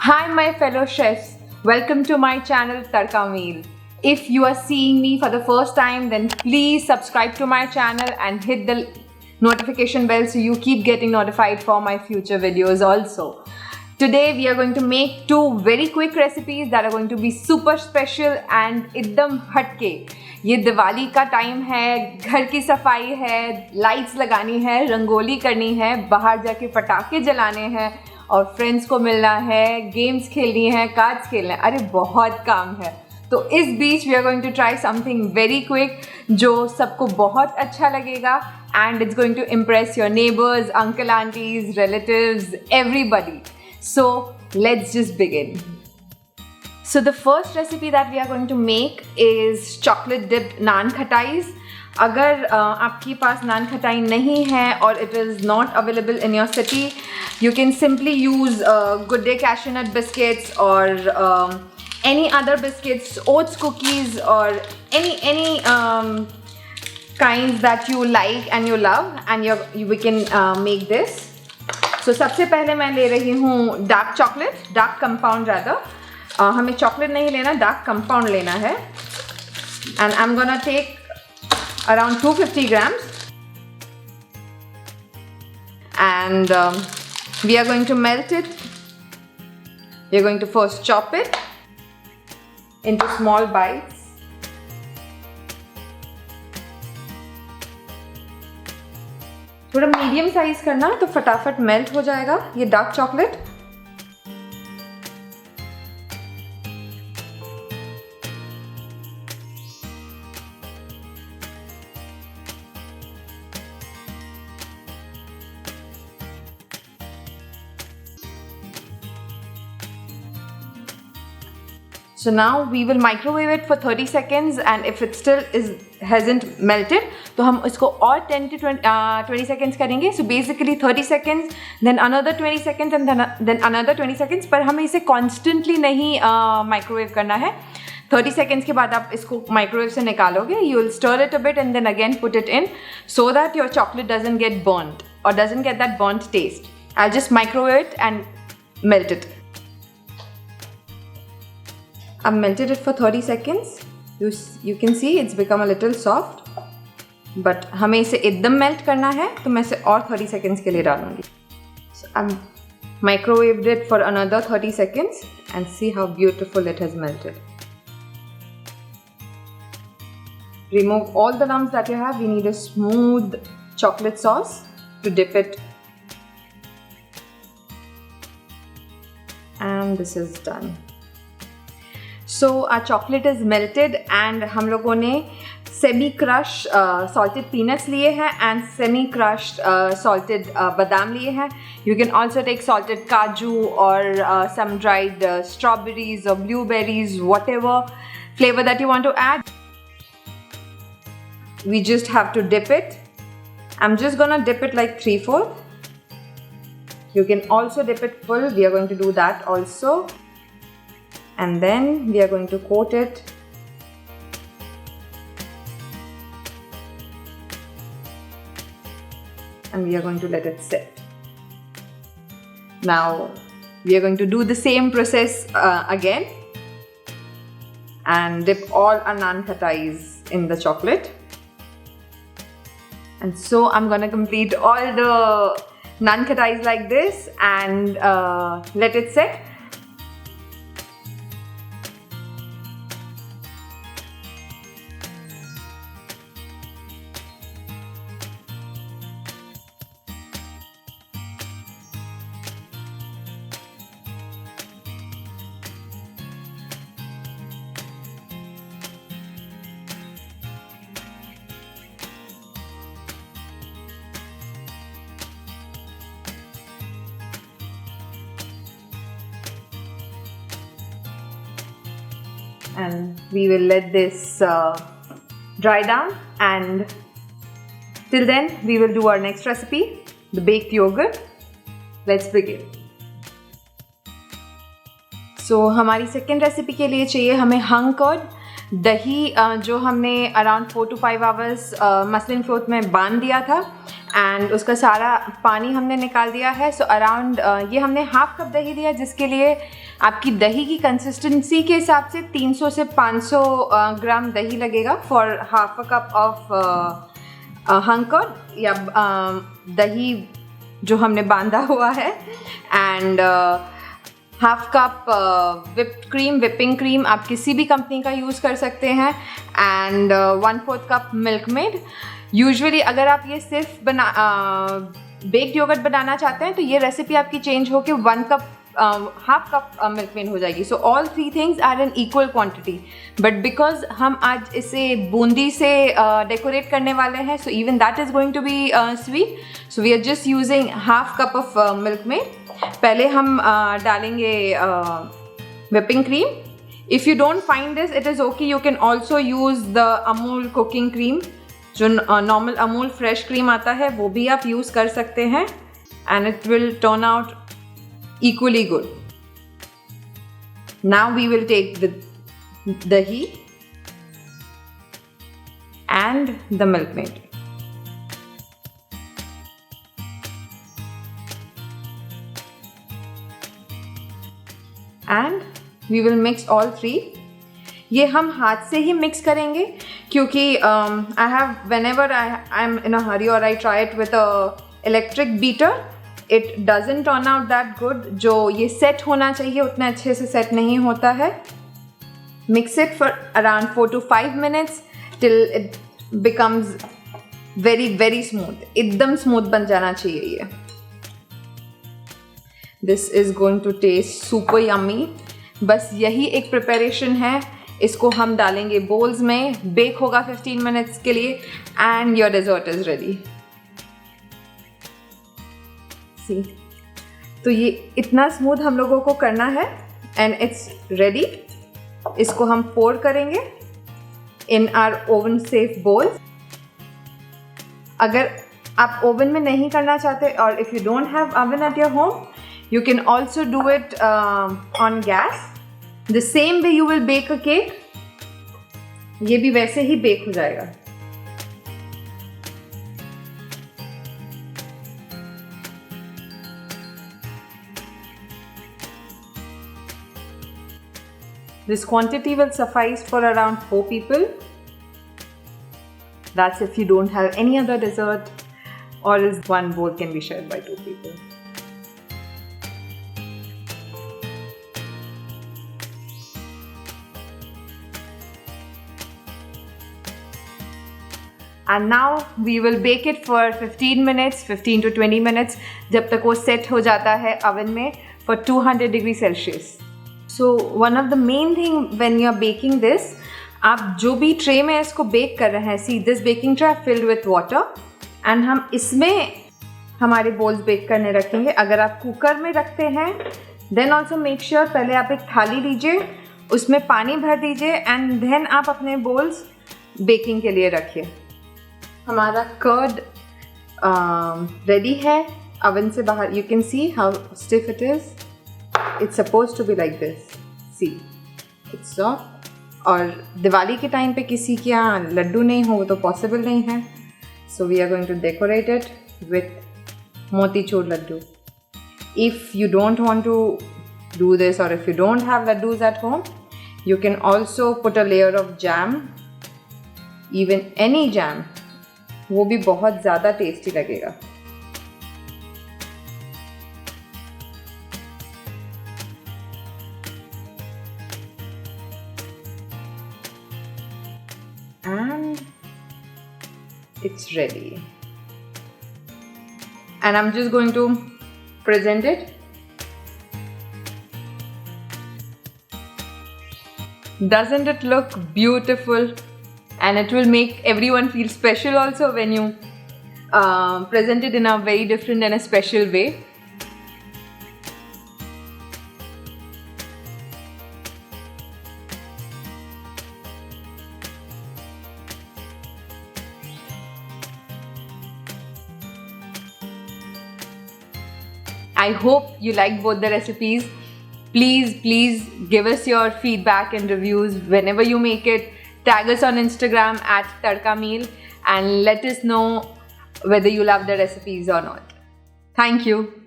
Hi my fellow chefs, welcome to my channel Tadka Meal. If you are seeing me for the first time, then please subscribe to my channel and hit the notification bell so you keep getting notified for my future videos also. Today we are going to make two very quick recipes that are going to be super special and एकदम हटके. ये दिवाली का time है, घर की सफाई है, lights लगानी है, रंगोली करनी है, बाहर जाके पटाखे जलाने हैं और फ्रेंड्स को मिलना है, गेम्स खेलनी है, कार्ड्स खेलना है. अरे बहुत काम है. तो इस बीच we are going to try something very quick जो सबको बहुत अच्छा लगेगा and it's going to impress your neighbours, uncle aunties, relatives, everybody. So let's just begin. So the first recipe that we are going to make is chocolate dipped naan khatais. अगर आपके पास नान खटाई नहीं है और it is not available in your city, you can simply use Good Day cashew nut biscuits or any other biscuits, oats cookies or any kinds that you like and you love, and we can make this. So सबसे पहले मैं ले रही हूँ dark chocolate, dark compound ज़्यादा. हमें chocolate नहीं लेना, डार्क कंपाउंड लेना है. And I am gonna take around 250 grams. And we are going to melt it. We are going to first chop it into small bites. थोड़ा medium size करना तो फटाफट मेल्ट हो जाएगा ये dark chocolate. So now we will microwave it for 30 seconds and if it still hasn't melted तो हम इसको और 10 to 20 seconds करेंगे. So basically 30 seconds, then another 20 seconds and then another 20 seconds. पर हमें इसे constantly नहीं microwave करना है. 30 seconds के बाद आप इसको microwave से निकालोगे. You will stir it a bit and then again put it in so that your chocolate doesn't get burnt or doesn't get that burnt taste. I'll just microwave it and melt it. I've melted it for 30 seconds. You can see it's become a little soft. But हमें इसे एकदम melt करना है तो मैं इसे और 30 seconds के लिए डालूंगी. So I've microwaved it for another 30 seconds and see how beautiful it has melted. Remove all the lumps that you have. We need a smooth chocolate sauce to dip it. And this is done. So our chocolate is melted and हम लोगों ने semi crushed salted peanuts लिए हैं and semi crushed salted बादाम लिए हैं. You can also take salted kaju or some dried strawberries or blueberries, whatever flavor that you want to add. We just have to dip it. I'm just gonna dip it like 3/4. You can also dip it full. We are going to do that also. And then we are going to coat it and we are going to let it sit. Now we are going to do the same process again and dip all our naan khatais in the chocolate. And so I'm gonna complete all the naan khatais like this and let it set. And we will let this dry down, and till then we will do our next recipe, the baked yogurt. Let's begin. So हमारी second recipe के लिए चाहिए हमें हंग curd. दही जो हमने around 4 to 5 hours muslin cloth में बांध दिया था एंड उसका सारा पानी हमने निकाल दिया है. सो अराउंड ये हमने हाफ कप दही दिया, जिसके लिए आपकी दही की कंसिस्टेंसी के हिसाब से 300 से 500 ग्राम दही लगेगा for half a cup of hung curd या दही जो हमने बांधा हुआ है. And half cup whipping cream आप किसी भी कंपनी का यूज़ कर सकते हैं. And 1/4 cup Milkmaid. Usually अगर आप ये सिर्फ बेक्ड योगर्ट बनाना चाहते हैं तो ये रेसिपी आपकी चेंज होकर 1 cup half cup Milkmaid हो जाएगी. So all 3 things are in equal quantity, but because हम आज इसे बूंदी से डेकोरेट करने वाले हैं, so even that is going to be sweet. So we are just using half cup of Milkmaid. पहले हम डालेंगे whipping cream. If you don't find this, it is okay. You can also use the Amul cooking cream. जो normal Amul fresh cream आता है वो भी आप use कर सकते हैं, and it will turn out equally good. Now we will take the dahi and the milk maid. And we will mix all 3. ये हम हाथ से ही मिक्स करेंगे क्योंकि I have whenever I'm in a hurry or I try it with a electric beater, it doesn't turn out that good. जो ये set होना चाहिए उतना अच्छे से सेट नहीं होता है. Mix it for around 4 to 5 minutes till it becomes very very smooth. एकदम smooth बन जाना चाहिए ये. This is going to taste super yummy. बस यही एक प्रिपरेशन है. इसको हम डालेंगे बोल्स में, बेक होगा 15 मिनट्स के लिए, and your dessert is ready. See, तो ये इतना स्मूथ हम लोगों को करना है एंड इट्स रेडी. इसको हम पोर करेंगे इन आवर ओवन सेफ बोल. अगर आप ओवन में नहीं करना चाहते और if you don't have oven at your home, you can also do it on gas. The same way you will bake a cake, ये भी वैसे ही बेक हो जाएगा. This quantity will suffice for around 4 people. That's if you don't have any other dessert, or is one bowl can be shared by 2 people. And now we will bake it for 15 minutes, 15 to 20 minutes, जब तक वो set हो जाता है oven में for 200 degree Celsius. So one of the main thing when you are baking this, आप जो भी ट्रे में इसको बेक कर रहे हैं, see this baking tray filled with water, and हम इसमें हमारे बोल्स बेक करने रखेंगे. अगर आप कुकर में रखते हैं then also make sure पहले आप एक थाली लीजिए, उसमें पानी भर दीजिए, and then आप अपने बोल्स बेकिंग के लिए रखिए. हमारा कर्ड रेडी है ओवन से बाहर. You can see how stiff it is. It's suppose to be like this. See, it's soft. और दिवाली के टाइम पे किसी के यहाँ लड्डू नहीं हो तो पॉसिबल नहीं है. So we are going to decorate it with motichoor laddu. If you don't want to do this और if you don't have laddoos at home, you can also put a layer of jam, even any jam. वो भी बहुत ज़्यादा tasty लगेगा. And it's ready. And I'm just going to present it. Doesn't it look beautiful? And it will make everyone feel special also when you present it in a very different and a special way. I hope you like both the recipes. Please give us your feedback and reviews whenever you make it. Tag us on Instagram at Tadka Meal and let us know whether you love the recipes or not. Thank you.